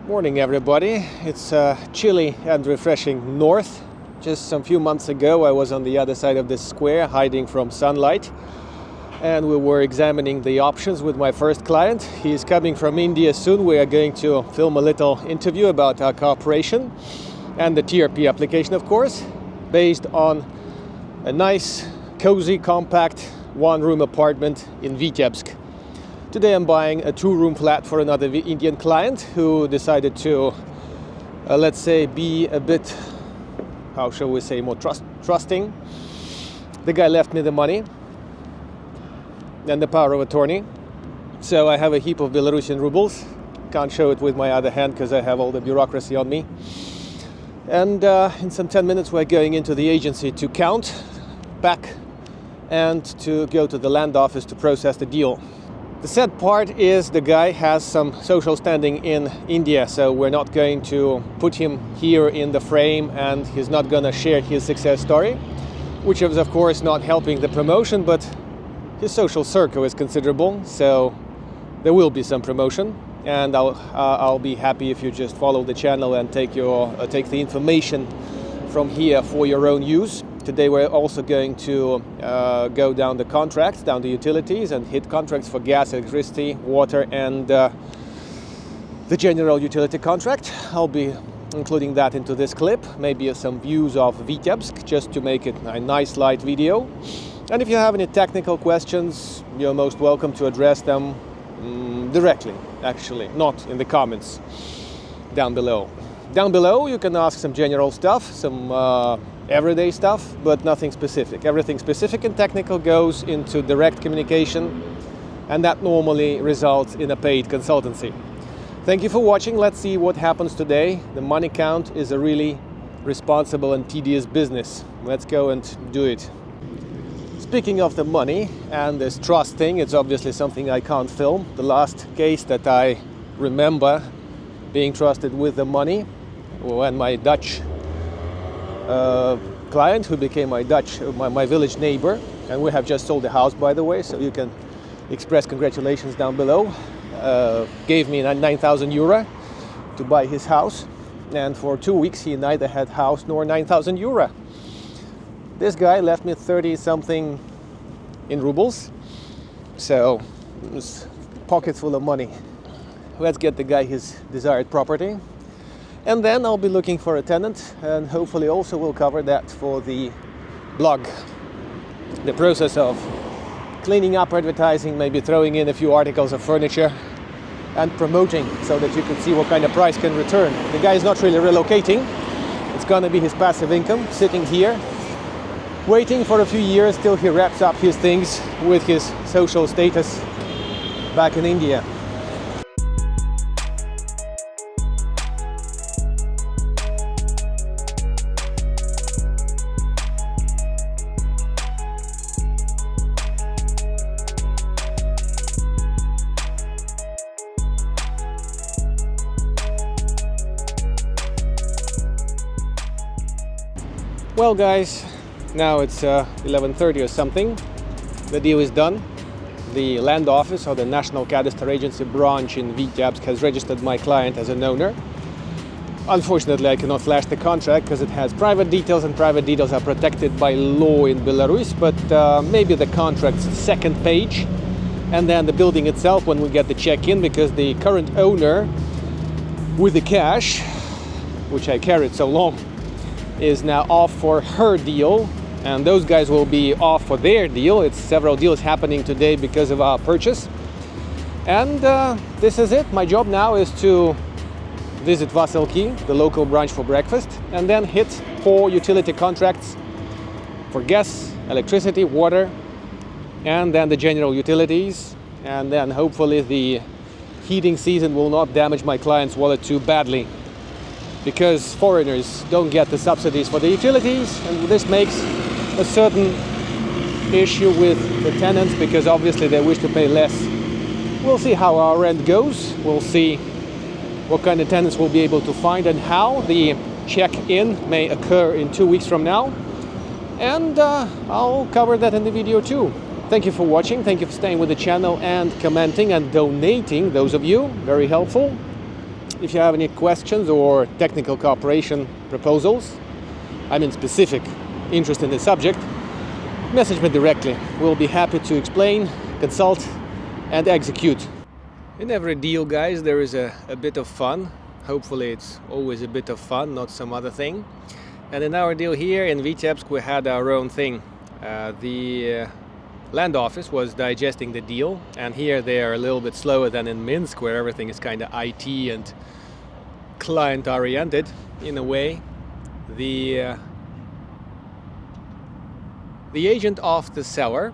Morning everybody. It's chilly and refreshing north. Just some few months ago I was on the other side of this square hiding from sunlight, and we were examining the options with my first client. He's coming from India soon. We are going to film a little interview about our cooperation and the TRP application, of course, based on a nice, cozy, compact one-room apartment in Vitebsk. Today I'm buying a two-room flat for another Indian client who decided to, let's say, be a bit, how shall we say, more trusting. The guy left me the money and the power of attorney. So I have a heap of Belarusian rubles. Can't show it with my other hand because I have all the bureaucracy on me. And in some 10 minutes we're going into the agency to count, back, and to go to the land office to process the deal. The sad part is the guy has some social standing in India, so we're not going to put him here in the frame, and he's not going to share his success story, which is of course not helping the promotion, but his social circle is considerable, so there will be some promotion, and I'll be happy if you just follow the channel and take the information from here for your own use. Today we're also going to go down the contracts, down the utilities, and hit contracts for gas, electricity, water, and the general utility contract. I'll be including that into this clip, maybe some views of Vitebsk, just to make it a nice light video. And if you have any technical questions, you're most welcome to address them directly, actually, not in the comments down below. Down below you can ask some general stuff, some everyday stuff, but nothing specific. Everything specific and technical goes into direct communication, and that normally results in a paid consultancy. Thank you for watching. Let's see what happens today. The money count is a really responsible and tedious business. Let's go and do it. Speaking of the money and this trust thing, it's obviously something I can't film. The last case that I remember being trusted with the money when my Dutch client, who became my village neighbor, and we have just sold the house, by the way, so you can express congratulations down below, gave me 9,000 euro to buy his house, and for 2 weeks he neither had house nor 9,000 euro. This guy left me 30 something in rubles, so it's pockets full of money. Let's get the guy his desired property, and then I'll be looking for a tenant, and hopefully also we'll cover that for the blog. The process of cleaning up advertising, maybe throwing in a few articles of furniture and promoting so that you can see what kind of price can return. The guy is not really relocating. It's going to be his passive income, sitting here waiting for a few years till he wraps up his things with his social status back in India. Well guys, now it's 11:30 or something. The deal is done. The land office, or the National Cadastre Agency branch in Vitebsk, has registered my client as an owner. Unfortunately I cannot flash the contract because it has private details, and private details are protected by law in Belarus, but maybe the contract's second page, and then the building itself when we get the check in, because the current owner with the cash, which I carried so long, is now off for her deal, and those guys will be off for their deal. It's several deals happening today because of our purchase, and this is it. My job now is to visit Vasilki, the local branch, for breakfast, and then hit 4 utility contracts for gas, electricity, water, and then the general utilities, and then hopefully the heating season will not damage my client's wallet too badly, because foreigners don't get the subsidies for the utilities, and this makes a certain issue with the tenants, because obviously they wish to pay less. We'll see how our rent goes. We'll see what kind of tenants we'll be able to find, and how the check-in may occur in 2 weeks from now. And I'll cover that in the video too. Thank you for watching. Thank you for staying with the channel and commenting and donating, those of you. Very helpful. if you have any questions or technical cooperation proposals, I'm in specific interest in the subject, message me directly. We'll be happy to explain, consult, and execute. In every deal, guys, there is a bit of fun. Hopefully it's always a bit of fun, not some other thing. And in our deal here in Vitebsk, we had our own thing. The land office was digesting the deal, and here they are a little bit slower than in Minsk, where everything is kind of IT and client-oriented in a way. The agent of the seller,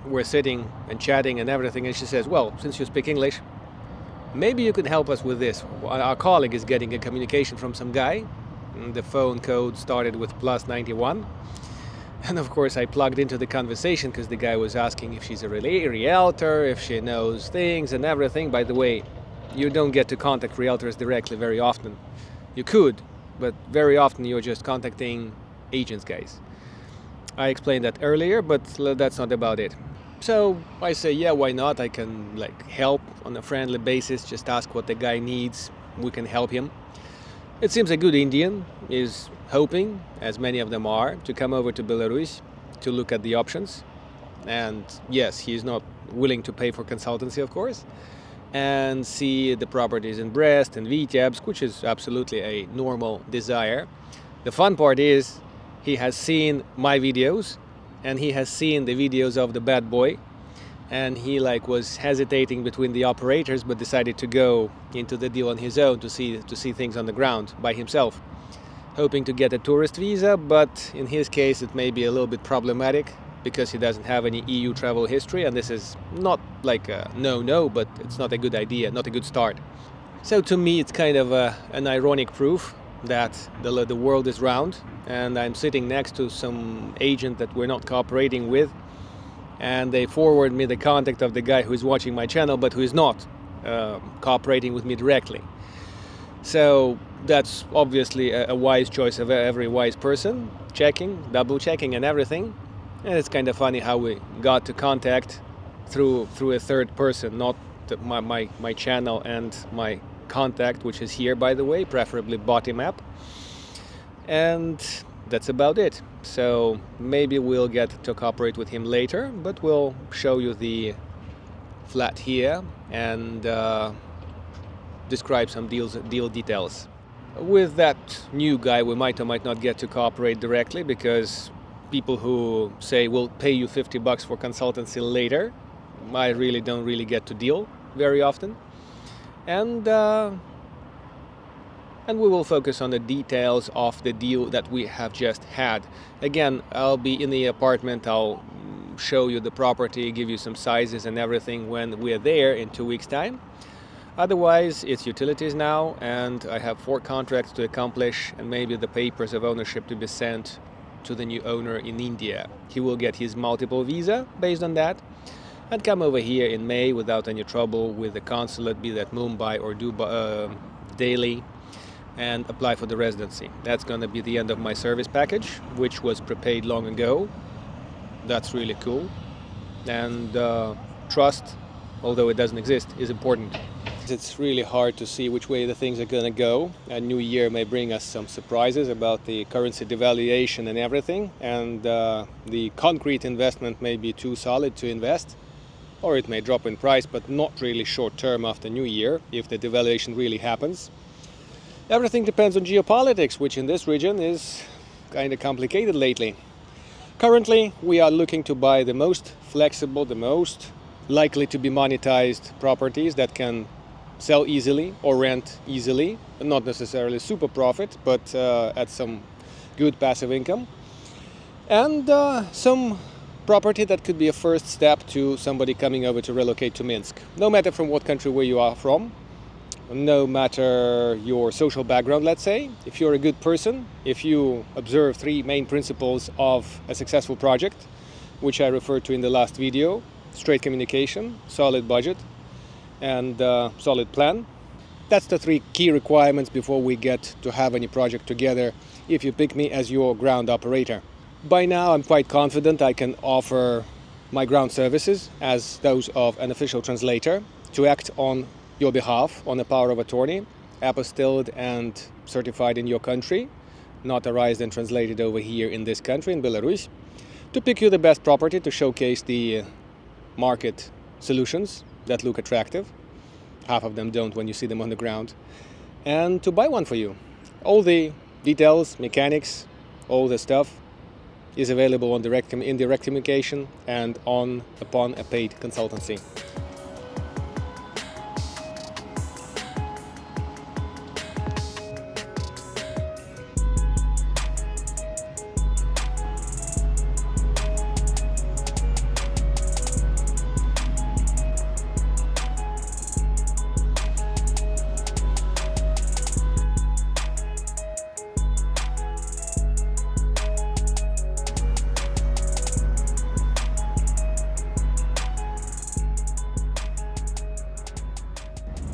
we're sitting and chatting and everything, and she says, well, since you speak English, maybe you could help us with this. Our colleague is getting a communication from some guy. The phone code started with +91. And of course I plugged into the conversation because the guy was asking if she's a realtor, if she knows things and everything. By the way, you don't get to contact realtors directly very often. You could, but very often you're just contacting agents, guys. I explained that earlier, but that's not about it. So I say, yeah, why not? I can help on a friendly basis, just ask what the guy needs. We can help him. It seems a good Indian is hoping, as many of them are, to come over to Belarus to look at the options. And yes, he is not willing to pay for consultancy, of course, and see the properties in Brest and Vitebsk, which is absolutely a normal desire. The fun part is he has seen my videos, and he has seen the videos of the bad boy, and he was hesitating between the operators, but decided to go into the deal on his own to see things on the ground by himself, hoping to get a tourist visa. But in his case it may be a little bit problematic because he doesn't have any EU travel history, and this is not a no, but it's not a good idea, not a good start. So to me it's kind of an ironic proof that the world is round, and I'm sitting next to some agent that we're not cooperating with, and they forward me the contact of the guy who is watching my channel but who is not cooperating with me directly. So that's obviously a wise choice of every wise person, checking, double checking and everything. And it's kind of funny how we got to contact through a third person, not my channel and my contact, which is here, by the way, preferably bottom up. And that's about it. So maybe we'll get to cooperate with him later, but we'll show you the flat here and describe some deal details. With that new guy, we might or might not get to cooperate directly, because people who say we'll pay you $50 for consultancy later, I really don't get to deal very often. And we will focus on the details of the deal that we have just had. Again, I'll be in the apartment, I'll show you the property, give you some sizes and everything when we're there in 2 weeks' time. Otherwise, it's utilities now, and I have 4 contracts to accomplish, and maybe the papers of ownership to be sent to the new owner in India. He will get his multiple visa based on that, and come over here in May without any trouble with the consulate, be that Mumbai or Delhi, and apply for the residency. That's going to be the end of my service package, which was prepaid long ago. That's really cool. And trust, although it doesn't exist, is important. It's really hard to see which way the things are going to go. A new year may bring us some surprises about the currency devaluation and everything, and the concrete investment may be too solid to invest, or it may drop in price, but not really short term after New Year, if the devaluation really happens. Everything depends on geopolitics, which in this region is kind of complicated lately. Currently, we are looking to buy the most flexible, the most likely to be monetized properties that can sell easily or rent easily, not necessarily super profit, but at some good passive income. And some property that could be a first step to somebody coming over to relocate to Minsk. No matter from what country where you are from, no matter your social background, let's say, if you're a good person, if you observe 3 main principles of a successful project, which I referred to in the last video: straight communication, solid budget, and solid plan. That's the 3 key requirements before we get to have any project together if you pick me as your ground operator. By now I'm quite confident I can offer my ground services as those of an official translator to act on your behalf on a power of attorney apostilled and certified in your country, notarized and translated over here in this country, in Belarus, to pick you the best property, to showcase the market solutions that look attractive. Half of them don't when you see them on the ground. And to buy one for you. All the details, mechanics, all the stuff is available on in direct communication and upon a paid consultancy.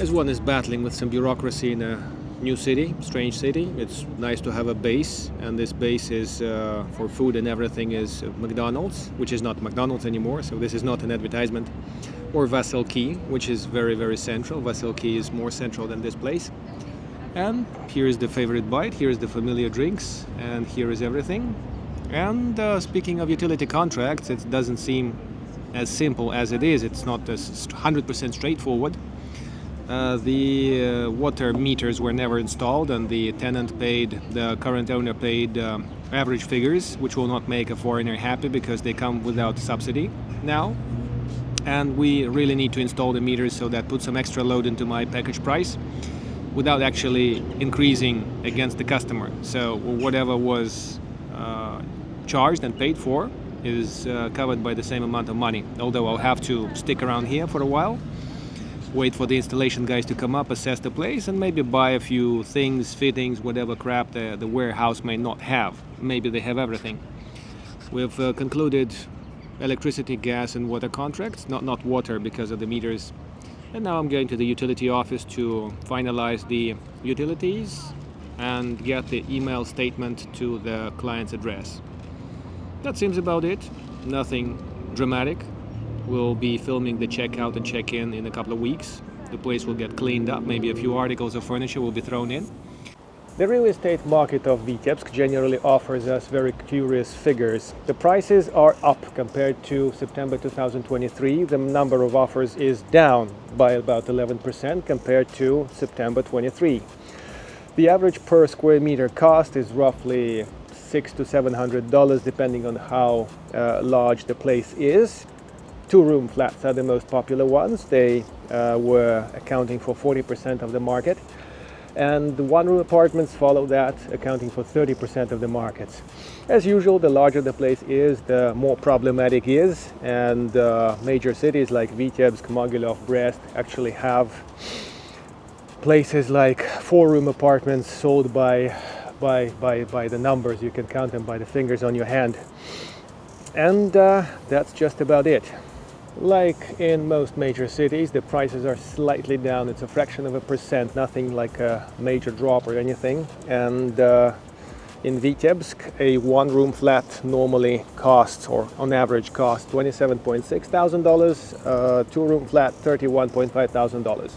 As one is battling with some bureaucracy in a new city, strange city, it's nice to have a base, and this base is for food and everything is McDonald's, which is not McDonald's anymore, so this is not an advertisement, or Vasil Key, which is very, very central. Vasil Key is more central than this place. And here is the favorite bite, here is the familiar drinks, and here is everything. And speaking of utility contracts, it doesn't seem as simple as it is. It's not as 100% straightforward. The water meters were never installed, and the current owner paid average figures, which will not make a foreigner happy because they come without subsidy now. And we really need to install the meters, so that puts some extra load into my package price without actually increasing against the customer. So whatever was charged and paid for is covered by the same amount of money, although I'll have to stick around here for a while, wait for the installation guys to come up, assess the place, and maybe buy a few things, fittings, whatever crap the warehouse may not have. Maybe they have everything. We've concluded electricity, gas, and water contracts, not water because of the meters. And now I'm going to the utility office to finalize the utilities and get the email statement to the client's address. That seems about it. Nothing dramatic. We'll be filming the checkout and check-in in a couple of weeks. The place will get cleaned up, maybe a few articles of furniture will be thrown in. The real estate market of Vitebsk generally offers us very curious figures. The prices are up compared to September 2023. The number of offers is down by about 11% compared to September 23. The average per square meter cost is roughly $600 to $700 depending on how large the place is. Two-room flats are the most popular ones. They were accounting for 40% of the market. And the one-room apartments follow that, accounting for 30% of the markets. As usual, the larger the place is, the more problematic it is. And major cities like Vitebsk, Mogilov, Brest actually have places like four-room apartments sold by the numbers. You can count them by the fingers on your hand. And that's just about it. Like in most major cities, the prices are slightly down. It's a fraction of a percent, nothing like a major drop or anything. And in Vitebsk, a one-room flat normally costs, or on average costs, $27.6 thousand. Two-room flat, $31.5 thousand.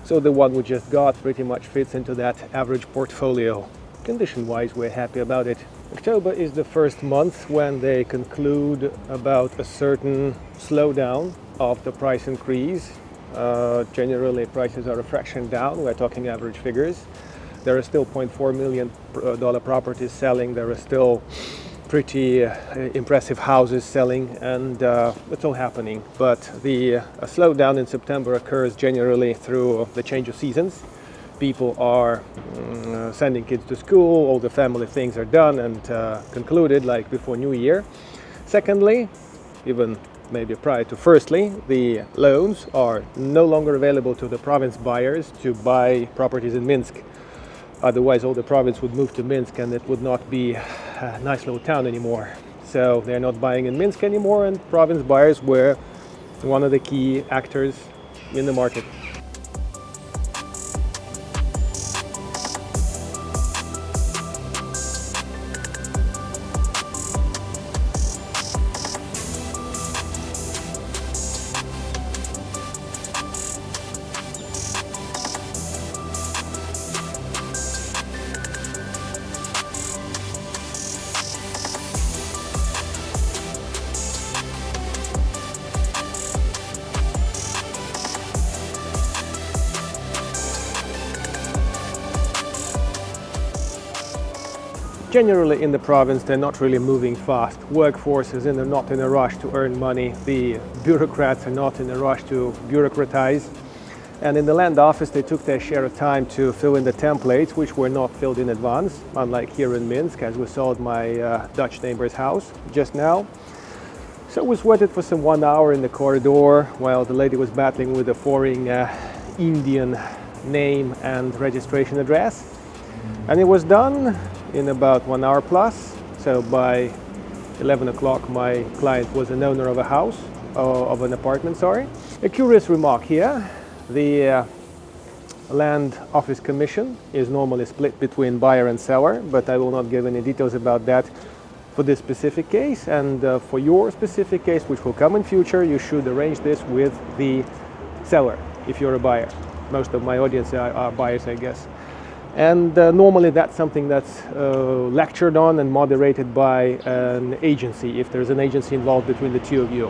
So the one we just got pretty much fits into that average portfolio. Condition-wise, we're happy about it. October is the first month when they conclude about a certain slowdown of the price increase. Generally, prices are a fraction down. We're talking average figures. There are still $0.4 million properties selling. There are still pretty impressive houses selling, and it's all happening. But the slowdown in September occurs generally through the change of seasons. People are sending kids to school, all the family things are done and concluded like before New Year. Secondly, even maybe prior to firstly, the loans are no longer available to the province buyers to buy properties in Minsk. Otherwise, all the province would move to Minsk and it would not be a nice little town anymore. So they're not buying in Minsk anymore, and province buyers were one of the key actors in the market. Generally in the province, they're not really moving fast. Workforces are not in a rush to earn money. The bureaucrats are not in a rush to bureaucratize. And in the land office, they took their share of time to fill in the templates, which were not filled in advance, unlike here in Minsk, as we saw at my Dutch neighbor's house just now. So we waited for some 1 hour in the corridor while the lady was battling with a foreign Indian name and registration address. And it was done in about 1 hour plus. So by 11 o'clock, my client was an owner of a house, of an apartment, sorry. A curious remark here. The land office commission is normally split between buyer and seller, but I will not give any details about that for this specific case. And for your specific case, which will come in future, you should arrange this with the seller if you're a buyer. Most of my audience are buyers, I guess. And normally that's something that's lectured on and moderated by an agency, if there's an agency involved between the two of you.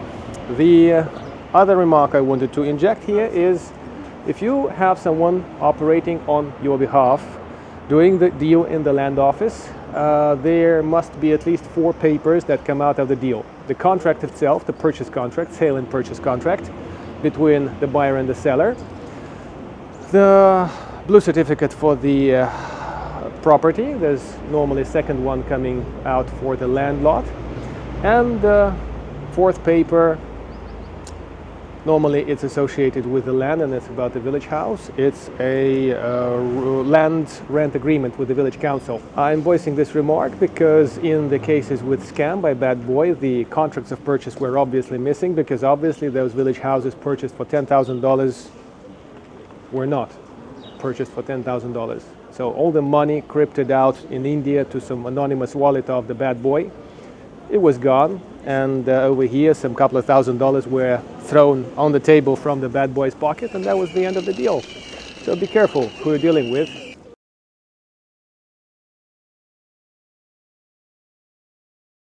The other remark I wanted to inject here is, if you have someone operating on your behalf, doing the deal in the land office, there must be at least 4 papers that come out of the deal. The contract itself, the purchase contract, sale and purchase contract between the buyer and the seller, the blue certificate for the property, there's normally a second one coming out for the land lot, and the 4th paper, normally it's associated with the land and it's about the village house. It's a land rent agreement with the village council. I'm voicing this remark because in the cases with scam by bad boy, the contracts of purchase were obviously missing, because obviously those village houses purchased for $10,000 were not purchased for $10,000. So all the money crypted out in India to some anonymous wallet of the bad boy, it was gone. And over here, some couple of $1,000s were thrown on the table from the bad boy's pocket, and that was the end of the deal. So be careful who you're dealing with.